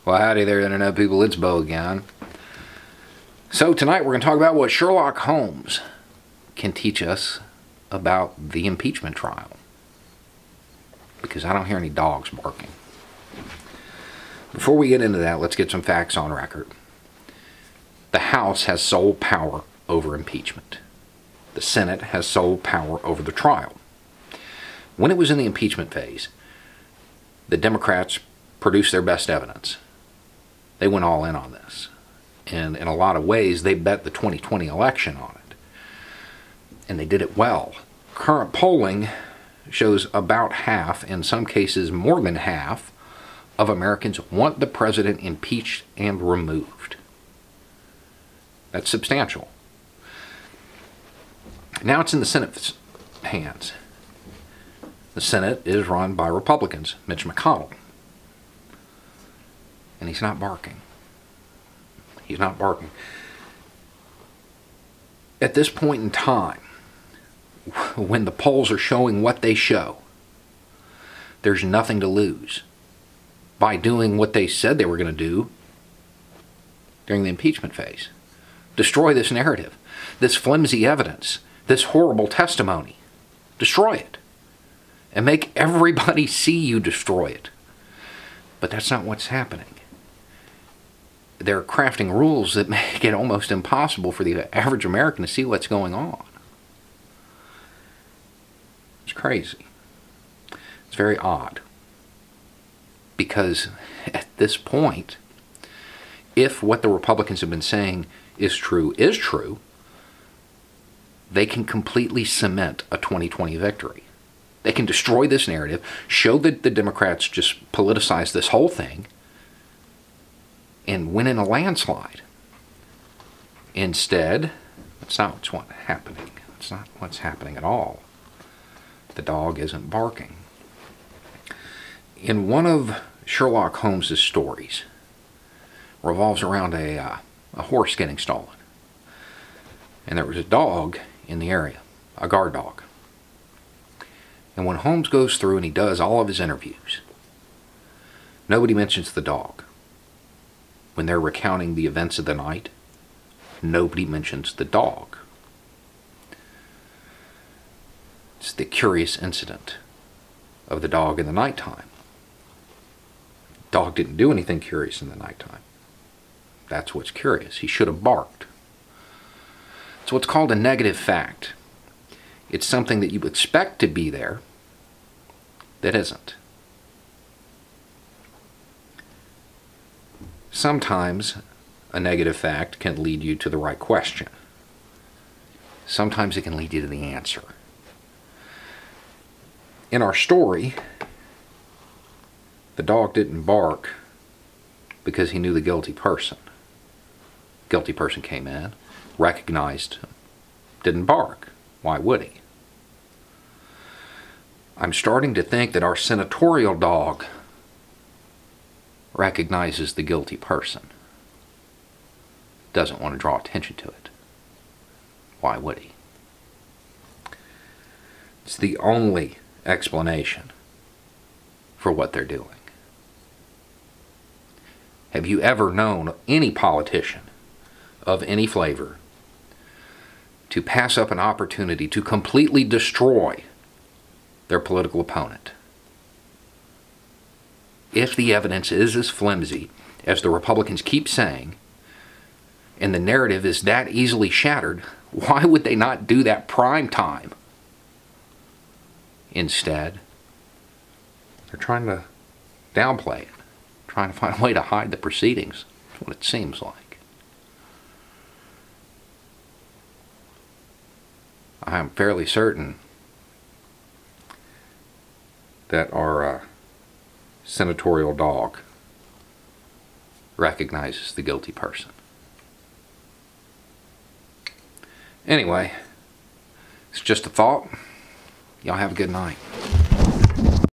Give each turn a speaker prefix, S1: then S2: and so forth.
S1: Well, howdy there, Internet people. It's Bo again. So tonight we're going to talk about what Sherlock Holmes can teach us about the impeachment trial. Because I don't hear any dogs barking. Before we get into that, let's get some facts on record. The House has sole power over impeachment. The Senate has sole power over the trial. When it was in the impeachment phase, the Democrats produced their best evidence. They went all in on this. And in a lot of ways, they bet the 2020 election on it. And they did it well. Current polling shows about half, in some cases more than half, of Americans want the president impeached and removed. That's substantial. Now it's in the Senate's hands. The Senate is run by Republicans, Mitch McConnell. And he's not barking. He's not barking. At this point in time, when the polls are showing what they show, there's nothing to lose by doing what they said they were going to do during the impeachment phase. Destroy this narrative, this flimsy evidence, this horrible testimony. Destroy it. And make everybody see you destroy it. But that's not what's happening. They're crafting rules that make it almost impossible for the average American to see what's going on. It's crazy. It's very odd. Because at this point, if what the Republicans have been saying is true, they can completely cement a 2020 victory. They can destroy this narrative, show that the Democrats just politicized this whole thing, and win in a landslide. Instead, that's not what's happening. It's not what's happening at all. The dog isn't barking. In one of Sherlock Holmes' stories, revolves around a horse getting stolen. And there was a dog in the area, a guard dog. And when Holmes goes through and he does all of his interviews, nobody mentions the dog. When they're recounting the events of the night, nobody mentions the dog. It's the curious incident of the dog in the nighttime. The dog didn't do anything curious in the nighttime. That's what's curious. He should have barked. It's what's called a negative fact. It's something that you expect to be there that isn't. Sometimes a negative fact can lead you to the right question. Sometimes it can lead you to the answer. In our story, the dog didn't bark because he knew the guilty person. Guilty person came in, recognized him, didn't bark. Why would he? I'm starting to think that our senatorial dog recognizes the guilty person. Doesn't want to draw attention to it. Why would he? It's the only explanation for what they're doing. Have you ever known any politician of any flavor to pass up an opportunity to completely destroy their political opponent? If the evidence is as flimsy as the Republicans keep saying, and the narrative is that easily shattered, why would they not do that prime time? Instead, they're trying to downplay it, trying to find a way to hide the proceedings. That's what it seems like. I am fairly certain that our senatorial dog recognizes the guilty person. Anyway, it's just a thought. Y'all have a good night.